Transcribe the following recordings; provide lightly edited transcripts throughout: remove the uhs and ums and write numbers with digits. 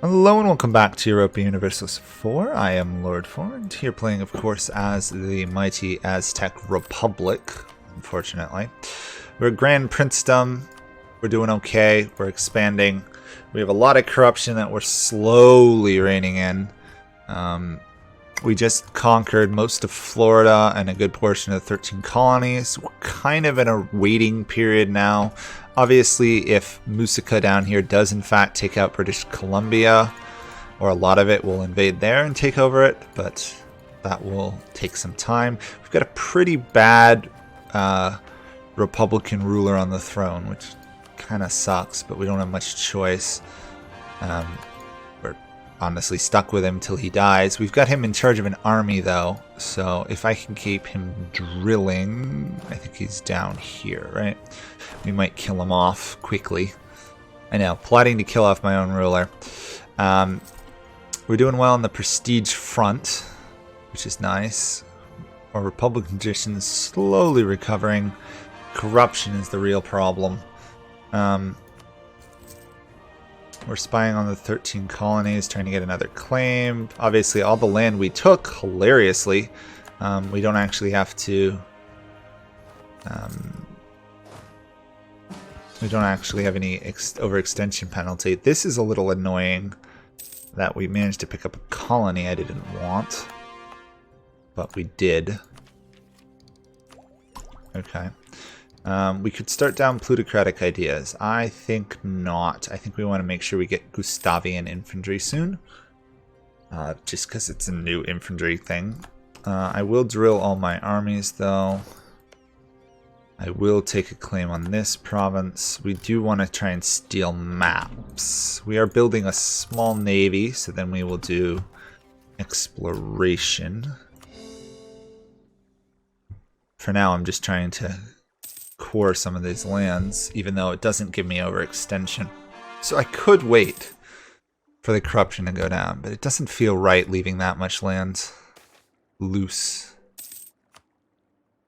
Hello and welcome back to Europa Universalis 4. I am Lord Forwind, here playing, of course, as the mighty Aztec Republic, unfortunately. We're Grand Princedom. We're doing okay. We're expanding. We have a lot of corruption that we're slowly reining in. We just conquered most of Florida and a good portion of the 13 colonies. We're kind of in a waiting period now. Obviously, if Musica down here does in fact take out British Columbia, or a lot of it, will invade there and take over it, but that will take some time. We've got a pretty bad Republican ruler on the throne, which kind of sucks, but we don't have much choice. We're honestly stuck with him till he dies. We've got him in charge of an army, though, so if I can keep him drilling, I think he's down here, right? We might kill him off quickly. I know, plotting to kill off my own ruler. We're doing well on the prestige front, which is nice. Our Republican conditions slowly recovering. Corruption is the real problem. We're spying on the 13 colonies, trying to get another claim. Obviously, all the land we took, hilariously, we don't actually have to... we don't actually have any overextension penalty. This is a little annoying that we managed to pick up a colony I didn't want. But we did. Okay. We could start down plutocratic ideas. I think not. I think we want to make sure we get Gustavian infantry soon. Just because it's a new infantry thing. I will drill all my armies, though. I will take a claim on this province. We do want to try and steal maps. We are building a small navy, so then we will do exploration. For now, I'm just trying to core some of these lands, even though it doesn't give me overextension. So I could wait for the corruption to go down, but it doesn't feel right leaving that much land loose.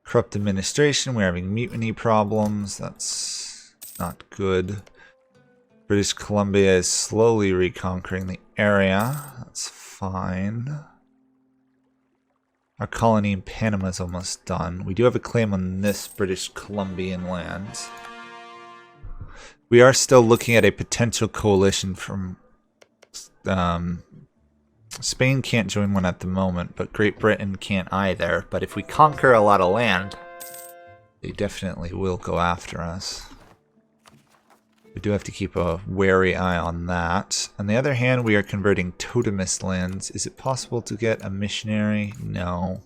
Corrupt administration, we're having mutiny problems, that's not good. British Columbia is slowly reconquering the area, that's fine. Our colony in Panama is almost done. We do have a claim on this British Columbian land. We are still looking at a potential coalition from... Spain can't join one at the moment, but Great Britain can't either. But if we conquer a lot of land, they definitely will go after us. We do have to keep a wary eye on that. On the other hand, we are converting totemist lands. Is it possible to get a missionary? No.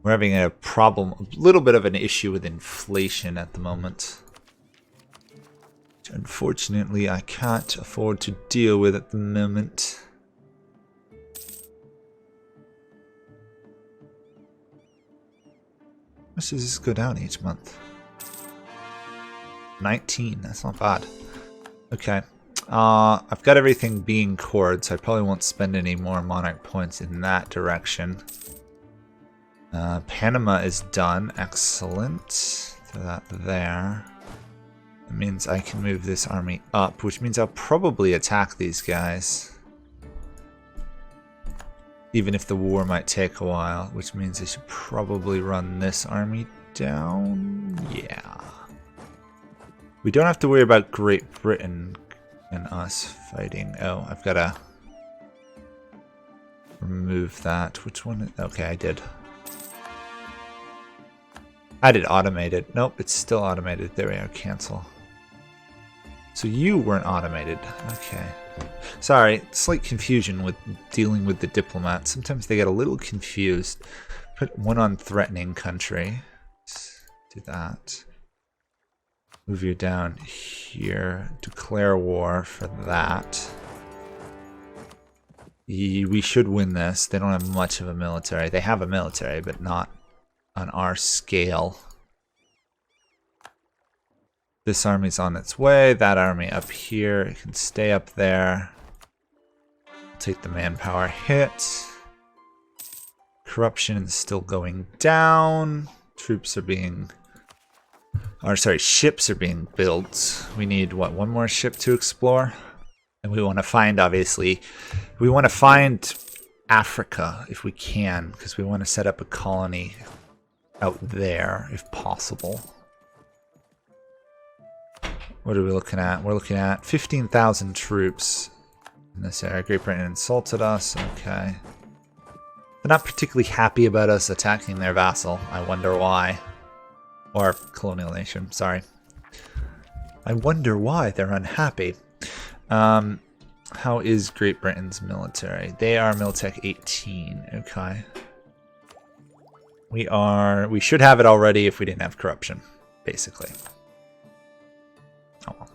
We're having a problem, a little bit of an issue with inflation at the moment. Which unfortunately I can't afford to deal with at the moment. How much does this go down each month? 19, that's not bad. Okay. I've got everything being cored, so I probably won't spend any more monarch points in that direction. Panama is done. Excellent. Throw that there. That means I can move this army up, which means I'll probably attack these guys. Even if the war might take a while, which means I should probably run this army down. Yeah. We don't have to worry about Great Britain and us fighting. Oh, I've got to remove that. Which one? Okay, I did. I did automated. Nope, it's still automated. There we are. Cancel. So you weren't automated. Okay. Sorry, slight confusion with dealing with the diplomats. Sometimes they get a little confused. Put one on threatening country. Let's do that. Move you down here. Declare war for that. We should win this. They don't have much of a military. They have a military, but not on our scale. This army's on its way. That army up here. It can stay up there. Take the manpower hit. Corruption is still going down. Troops are being... Or sorry, ships are being built. We need, what, one more ship to explore? And we want to find, obviously, we want to find Africa if we can, because we want to set up a colony out there if possible. What are we looking at? We're looking at 15,000 troops in this area. Great Britain insulted us. Okay. They're not particularly happy about us attacking their vassal. I wonder why. Or colonial nation, sorry. I wonder why they're unhappy. How is Great Britain's military? They are Militech 18. Okay. We should have it already if we didn't have corruption, basically. Oh well.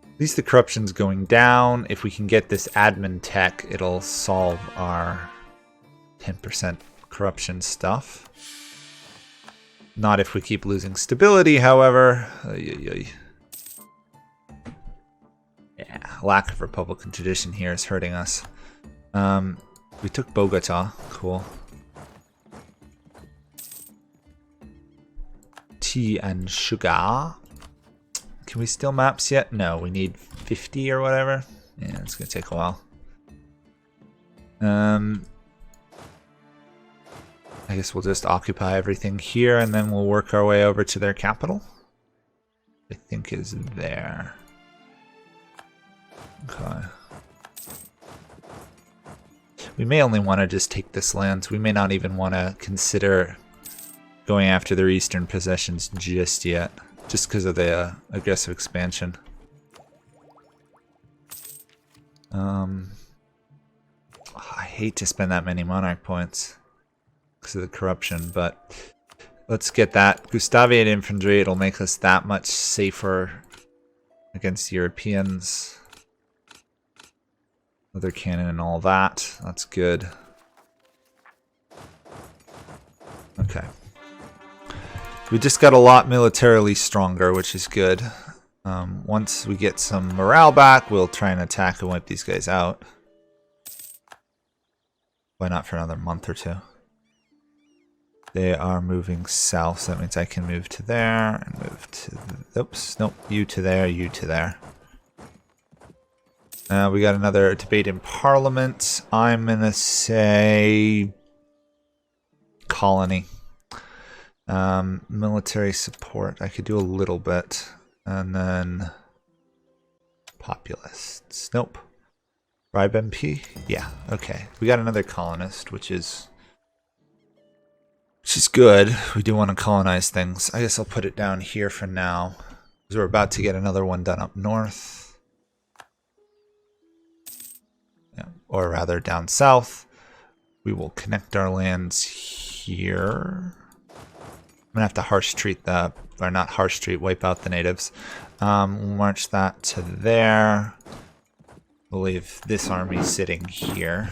At least the corruption's going down. If we can get this admin tech, it'll solve our 10% corruption stuff. Not if we keep losing stability, however. Yeah, lack of Republican tradition here is hurting us. We took Bogota. Cool. Tea and sugar. Can we steal maps yet? No, we need 50 or whatever. Yeah, it's gonna take a while. I guess we'll just occupy everything here and then we'll work our way over to their capital. I think is there. Okay. We may only want to just take this land. We may not even want to consider going after their eastern possessions just yet. Just because of the aggressive expansion. I hate to spend that many monarch points because of the corruption, but let's get that Gustavian infantry. It'll make us that much safer against Europeans. Leather cannon and all that. That's good. Okay. We just got a lot militarily stronger, which is good. Once we get some morale back, we'll try and attack and wipe these guys out. Why not for another month or two? They are moving south, so that means I can move to there and move to... Oops, nope, you to there, you to there. We got another debate in Parliament. I'm gonna say... colony. Military support. I could do a little bit. And then... populists. Nope. Bribe MP? Yeah, okay. We got another colonist, which is good. We do want to colonize things. I guess I'll put it down here for now. Because we're about to get another one done up north. Yeah, or rather down south. We will connect our lands here. I'm gonna have to harsh treat the, or not harsh treat, wipe out the natives. We'll march that to there. We'll leave this army sitting here.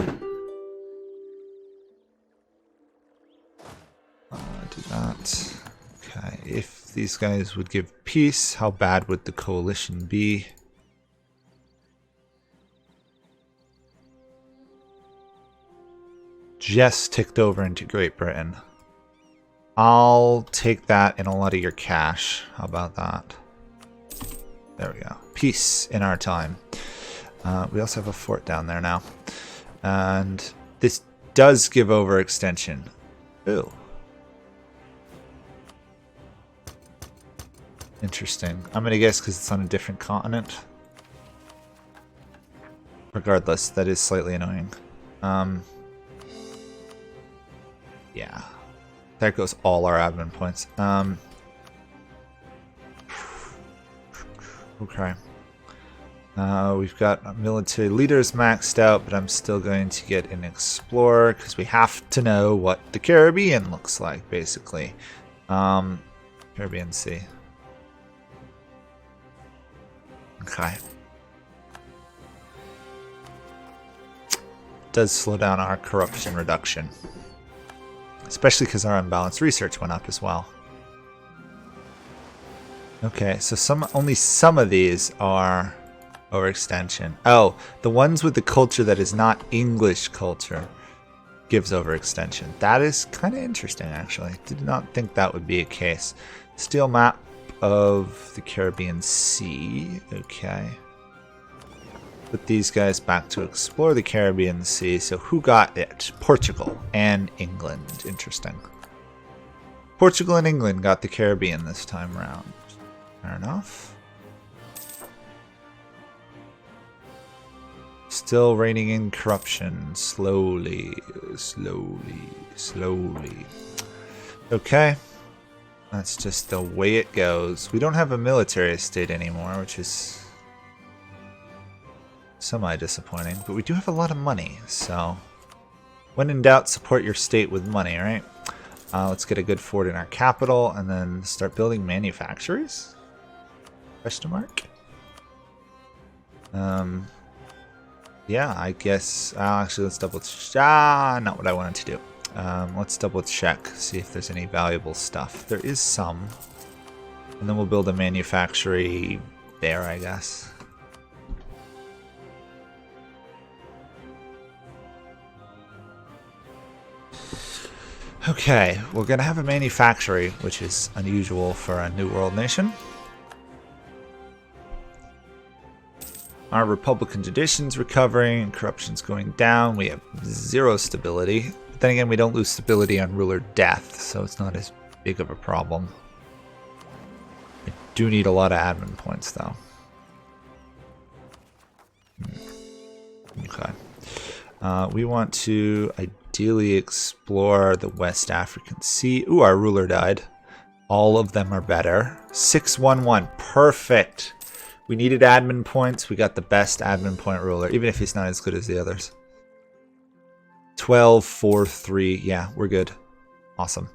Do that. Okay, if these guys would give peace, how bad would the coalition be? Just ticked over into Great Britain. I'll take that and a lot of your cash. How about that? There we go. Peace in our time. We also have a fort down there now. And this does give overextension. Ooh. Interesting. I'm going to guess because it's on a different continent. Regardless, that is slightly annoying. Yeah. There goes all our admin points. Okay. We've got military leaders maxed out, but I'm still going to get an explorer because we have to know what the Caribbean looks like, basically. Caribbean Sea. Okay. Does slow down our corruption reduction. Especially because our unbalanced research went up as well. Okay, so only some of these are overextension. Oh, the ones with the culture that is not English culture gives overextension. That is kind of interesting, actually. Did not think that would be a case. Steel map of the Caribbean Sea. Okay. put these guys back to explore the Caribbean Sea. So who got it? Portugal and England. Interesting. Portugal and England got the Caribbean this time around. Fair enough. Still reigning in corruption. Slowly, slowly, slowly. Okay. That's just the way it goes. We don't have a military state anymore, which is semi-disappointing. But we do have a lot of money, so when in doubt, support your state with money, right? Let's get a good fort in our capital and then start building manufactories? Question mark? Yeah, I guess. Actually, let's double check. Not what I wanted to do. Let's double check, see if there's any valuable stuff. There is some. And then we'll build a manufactory there, I guess. Okay, we're going to have a manufactory, which is unusual for a New World nation. Our Republican tradition's recovering, corruption's going down, we have 0 stability. But then again, we don't lose stability on ruler death, so it's not as big of a problem. I do need a lot of admin points, though. Okay. We want to ideally explore the West African Sea. Ooh, our ruler died. All of them are better. 611. Perfect. We needed admin points. We got the best admin point ruler, even if he's not as good as the others. 12, 4, 3. Yeah, we're good. Awesome.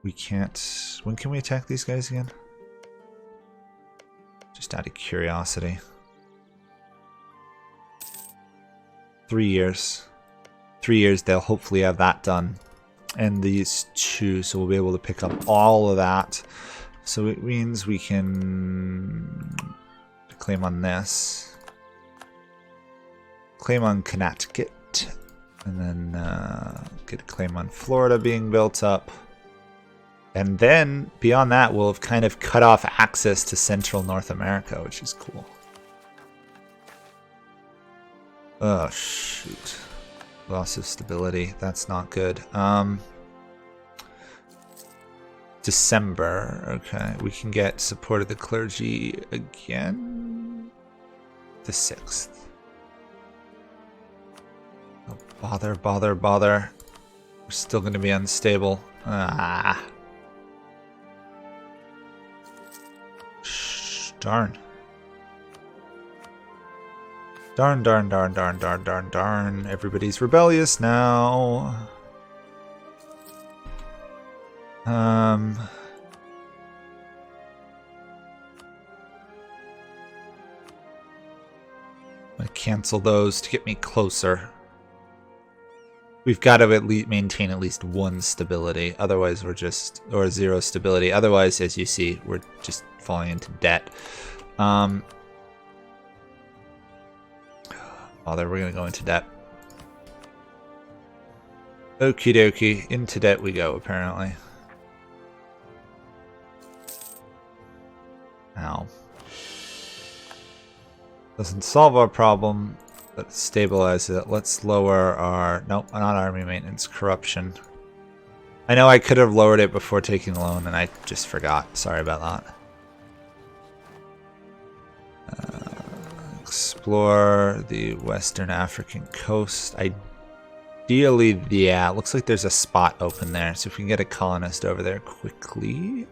We can't... When can we attack these guys again? Just out of curiosity. 3 years. 3 years, they'll hopefully have that done. And these 2, so we'll be able to pick up all of that. So it means we can claim on this. Claim on Connecticut. And then get a claim on Florida being built up. And then, beyond that, we'll have kind of cut off access to Central North America, which is cool. Oh, shoot. Loss of stability. That's not good. December. Okay. We can get support of the clergy again. The 6th. Oh, bother, bother, bother. We're still going to be unstable. Darn. Darn, darn, darn, darn, darn, darn, darn. Everybody's rebellious now. I cancel those to get me closer. We've got to at least maintain at least 1 stability. Otherwise, we're just... Or 0 stability. Otherwise, as you see, we're just falling into debt. Bother, we're going to go into debt. Okie dokie. Into debt we go, apparently. Ow. Doesn't solve our problem. Let's stabilize it. Let's lower our... Nope, not army maintenance. Corruption. I know I could have lowered it before taking the loan, and I just forgot. Sorry about that. Explore the Western African coast. Ideally, yeah, it looks like there's a spot open there. So if we can get a colonist over there quickly,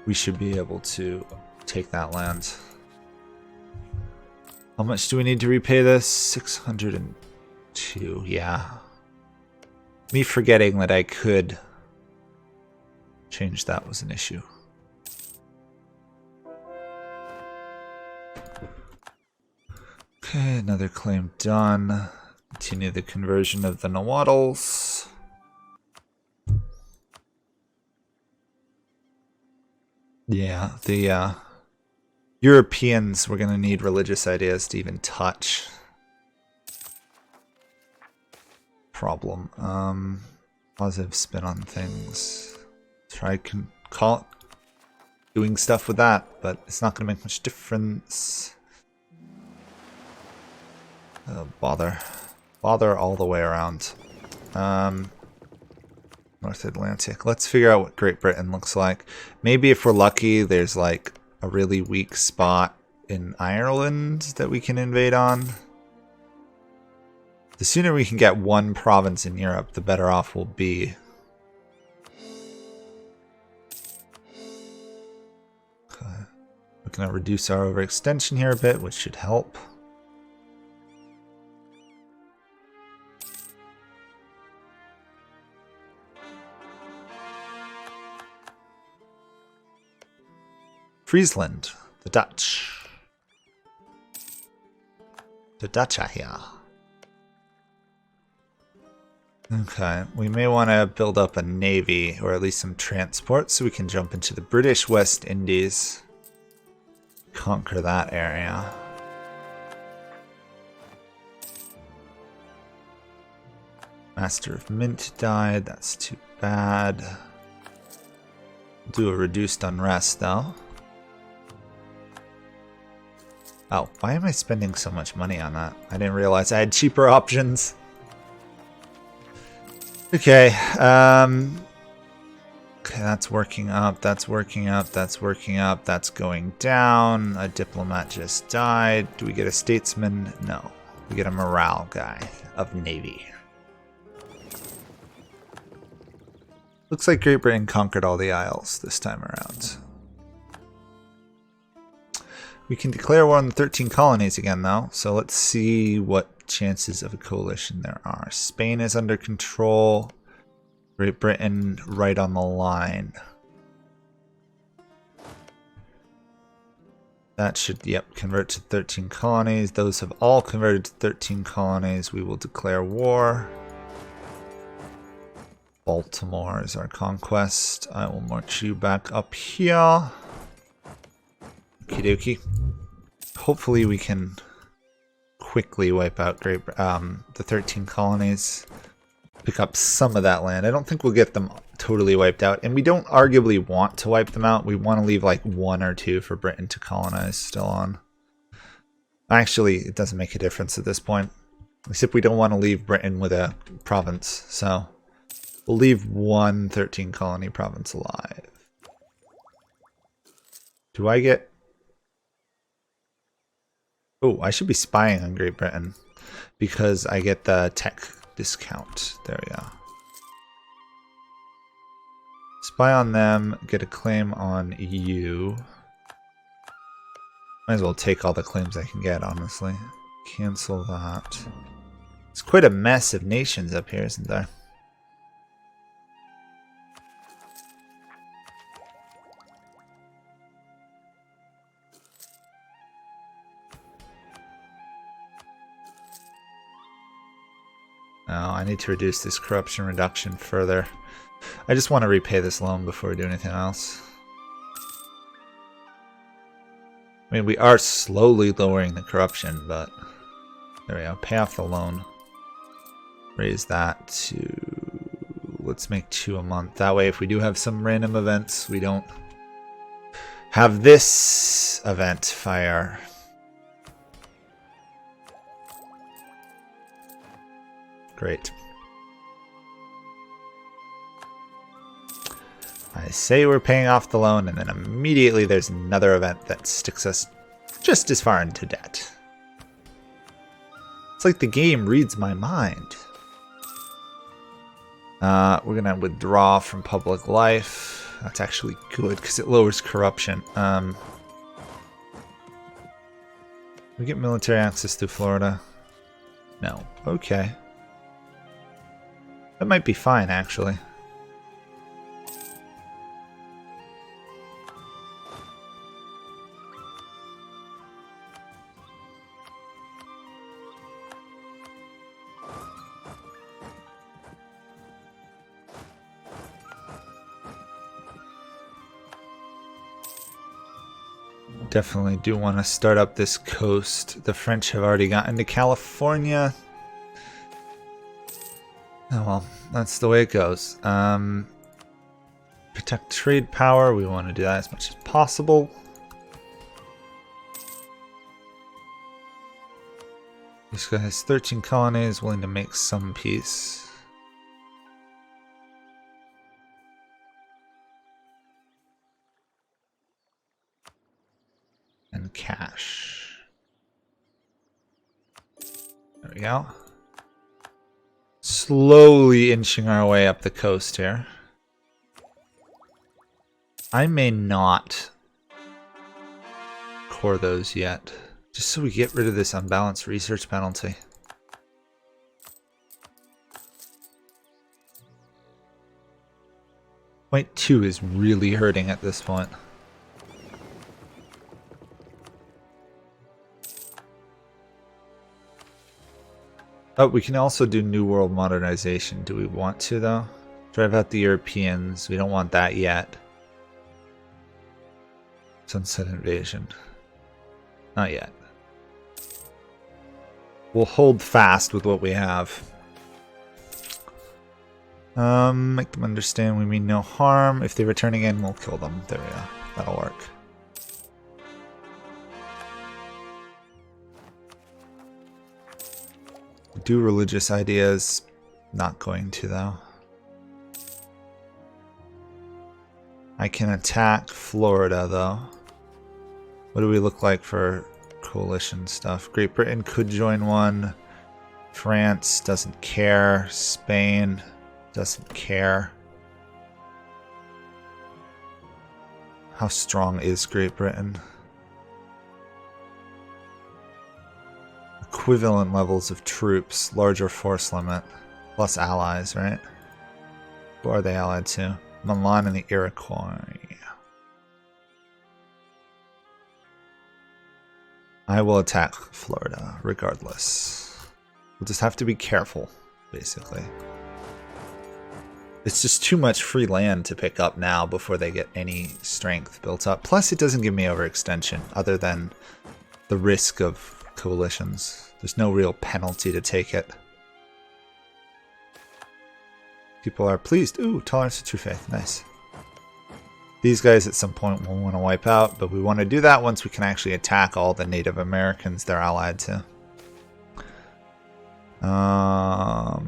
we should be able to take that land. How much do we need to repay this? 602, yeah. Me forgetting that I could change that was an issue. Okay, another claim done. Continue the conversion of the Nahuatls. Yeah, the Europeans, we're going to need religious ideas to even touch. Problem. Positive spin on things. Try doing stuff with that, but it's not going to make much difference. Oh, bother. Bother all the way around. North Atlantic. Let's figure out what Great Britain looks like. Maybe if we're lucky, there's like a really weak spot in Ireland that we can invade on. The sooner we can get one province in Europe, the better off we'll be. Okay. We're going to reduce our overextension here a bit, which should help. Friesland, the Dutch. The Dutch are here. Okay, we may want to build up a navy, or at least some transport, so we can jump into the British West Indies. Conquer that area. Master of Mint died, that's too bad. Do a reduced unrest though. Oh, why am I spending so much money on that? I didn't realize I had cheaper options. Okay, okay, that's working up, that's working up, that's working up, that's going down. A diplomat just died. Do we get a statesman? No. We get a morale guy of Navy. Looks like Great Britain conquered all the Isles this time around. We can declare war on the 13 colonies again, though, so let's see what chances of a coalition there are. Spain is under control. Great Britain right on the line. That should, yep, convert to 13 colonies. Those have all converted to 13 colonies. We will declare war. Baltimore is our conquest. I will march you back up here. Okie dokie. Hopefully we can quickly wipe out the 13 colonies. Pick up some of that land. I don't think we'll get them totally wiped out. And we don't arguably want to wipe them out. We want to leave like 1 or 2 for Britain to colonize still on. Actually, it doesn't make a difference at this point. Except we don't want to leave Britain with a province. So we'll leave 1 13 colony province alive. Do I get... Oh, I should be spying on Great Britain because I get the tech discount. There we go. Spy on them, get a claim on you. Might as well take all the claims I can get, honestly. Cancel that. It's quite a mess of nations up here, isn't there? Oh, I need to reduce this corruption reduction further. I just want to repay this loan before we do anything else. I mean, we are slowly lowering the corruption, but there we go. Pay off the loan. Raise that to... Let's make 2 a month. That way, if we do have some random events, we don't have this event fire. Great. I say we're paying off the loan, and then immediately there's another event that sticks us just as far into debt. It's like the game reads my mind. We're going to withdraw from public life. That's actually good because it lowers corruption. We get military access to Florida? No. Okay. That might be fine, actually. Definitely do want to start up this coast. The French have already gotten to California. Oh well, that's the way it goes. Protect trade power. We want to do that as much as possible. This guy has 13 colonies, willing to make some peace. And cash. There we go. Slowly inching our way up the coast here. I may not core those yet, just so we get rid of this unbalanced research penalty. Point 2 is really hurting at this point. Oh, we can also do New World modernization. Do we want to, though? Drive out the Europeans. We don't want that yet. Sunset invasion. Not yet. We'll hold fast with what we have. Make them understand we mean no harm. If they return again, we'll kill them. There we go. That'll work. Do religious ideas. Not going to, though. I can attack Florida, though. What do we look like for coalition stuff? Great Britain could join one. France doesn't care. Spain doesn't care. How strong is Great Britain? Equivalent levels of troops, larger force limit, plus allies, right? Who are they allied to? Milan and the Iroquois. I will attack Florida, regardless. We'll just have to be careful, basically. It's just too much free land to pick up now before they get any strength built up. Plus, it doesn't give me overextension, other than the risk of coalitions. There's no real penalty to take it. People are pleased. Ooh, tolerance to true faith. Nice. These guys at some point we'll want to wipe out, but we want to do that once we can actually attack all the Native Americans they're allied to. We're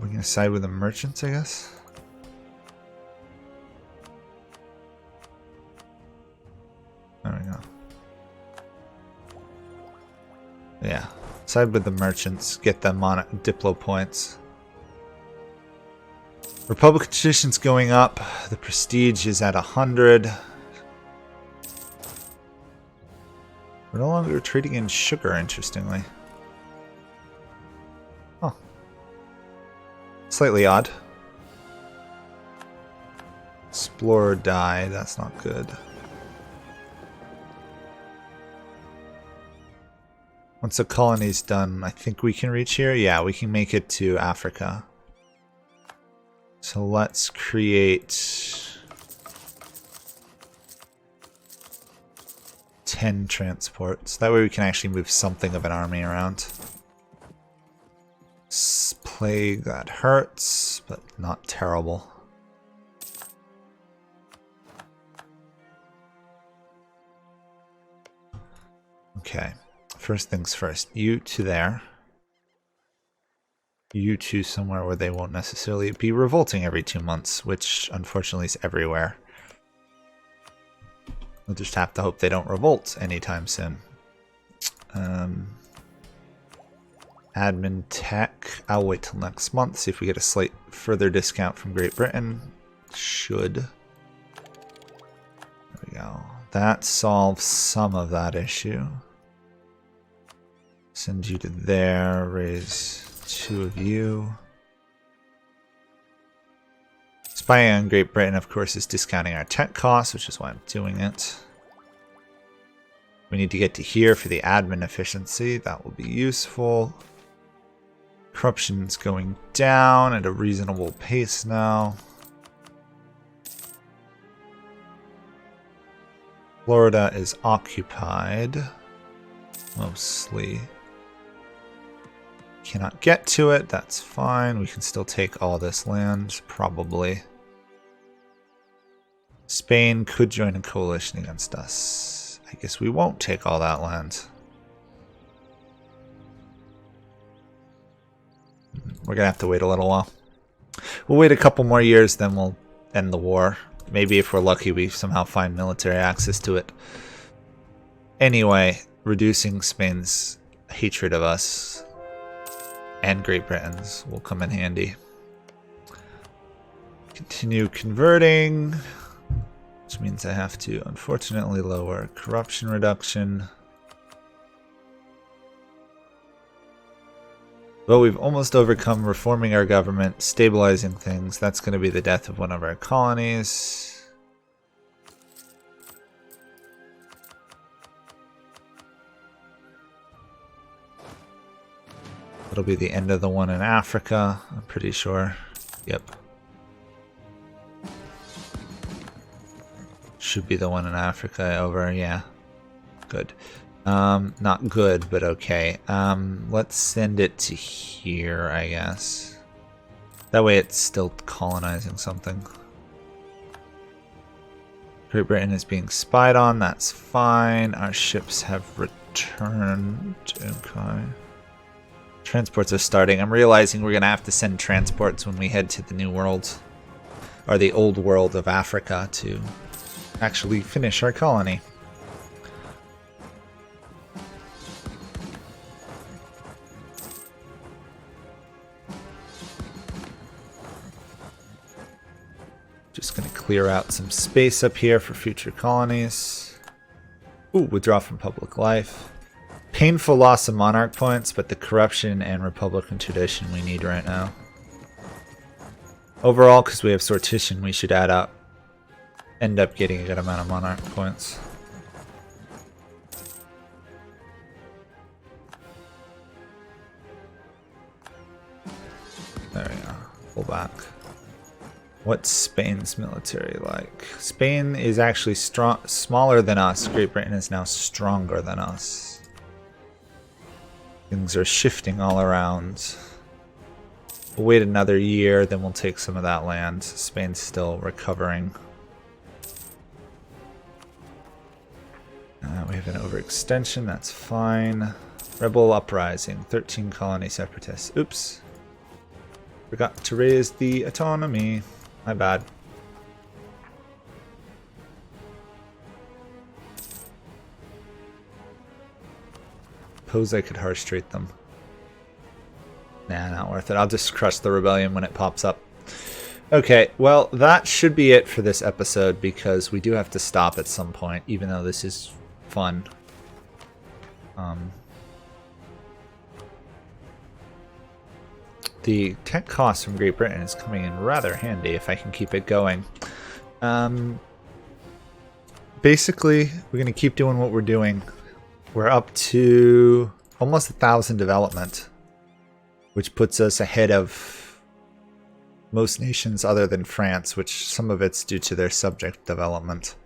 going to side with the merchants, I guess. There we go. Yeah, side with the merchants, get them on Diplo points. Republican tradition's going up. The prestige is at 100. We're no longer trading in sugar, interestingly. Oh. Slightly odd. Explore or die, that's not good. Once the colony's done, I think we can reach here. Yeah, we can make it to Africa. So let's create 10 transports. That way we can actually move something of an army around. Plague, that hurts, but not terrible. Okay, first things first. You to there. You to somewhere where they won't necessarily be revolting every 2 months, which unfortunately is everywhere. We'll just have to hope they don't revolt anytime soon. Admin tech. I'll wait till next month, see if we get a slight further discount from Great Britain. Should. There we go. That solves some of that issue. Send you to there, raise 2 of you. Spying on Great Britain, of course, is discounting our tech costs, which is why I'm doing it. We need to get to here for the admin efficiency. That will be useful. Corruption's going down at a reasonable pace now. Florida is occupied, mostly. Cannot get to it, that's fine. We can still take all this land, probably. Spain could join a coalition against us. I guess we won't take all that land. we're going to have to wait a little while. We'll wait a couple more years, then we'll end the war. Maybe if we're lucky, we somehow find military access to it. Anyway, reducing Spain's hatred of us and Great Britain's will come in handy. Continue converting, which means I have to unfortunately lower corruption reduction. But we've almost overcome reforming our government, stabilizing things. That's going to be the death of one of our colonies. It'll be the end of the one in Africa, I'm pretty sure. Yep. Should be the one in Africa over, yeah. Good. Not good, but okay. Let's send it to here, I guess. That way it's still colonizing something. Great Britain is being spied on, that's fine. Our ships have returned. Okay. Transports are starting. I'm realizing we're going to have to send transports when we head to the New World, or the Old World of Africa, to actually finish our colony. Just going to clear out some space up here for future colonies. Ooh, withdraw from public life. Painful loss of monarch points, but the corruption and republican tradition we need right now. Overall, because we have sortition, we should end up getting a good amount of monarch points. There we go. Pull back. What's Spain's military like? Spain is actually smaller than us. Great Britain is now stronger than us. Things are shifting all around. We'll wait another year, then we'll take some of that land. Spain's still recovering. We have an overextension, that's fine. Rebel uprising, 13 colony separatists. Oops. Forgot to raise the autonomy. My bad. Suppose I could harsh treat them. Nah, not worth it. I'll just crush the rebellion when it pops up. Okay, well, that should be it for this episode, because we do have to stop at some point, even though this is fun. The tech cost from Great Britain is coming in rather handy if I can keep it going. Basically, we're going to keep doing what we're doing. We're up to almost 1,000 development, which puts us ahead of most nations other than France, which some of it's due to their subject development.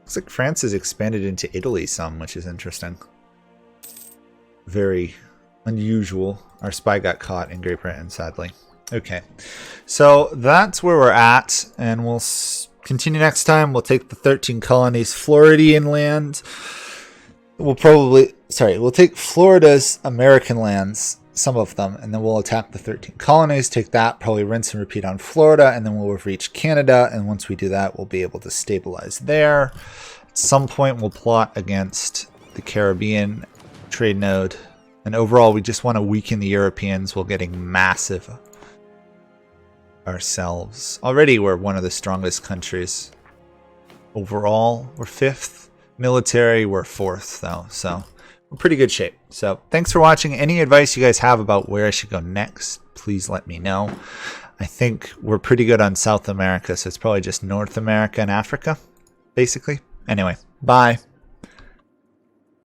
Looks like France has expanded into Italy some, which is interesting. Very unusual. Our spy got caught in Great Britain, sadly. Okay, so that's where we're at, and we'll continue next time. We'll take the 13 colonies Floridian land. We'll take Florida's American lands, some of them, and then we'll attack the 13 colonies, take that, probably rinse and repeat on Florida, and then we'll reach Canada, and once we do that, we'll be able to stabilize there. At some point, we'll plot against the Caribbean trade node, and overall, we just want to weaken the Europeans while getting massive ourselves. Already, we're one of the strongest countries. Overall, we're 5th. Military, we're 4th though, so we're in pretty good shape. So thanks for watching. Any advice you guys have about where I should go next, please let me know. I think we're pretty good on South America, so it's probably just North America and Africa, basically. Anyway, bye.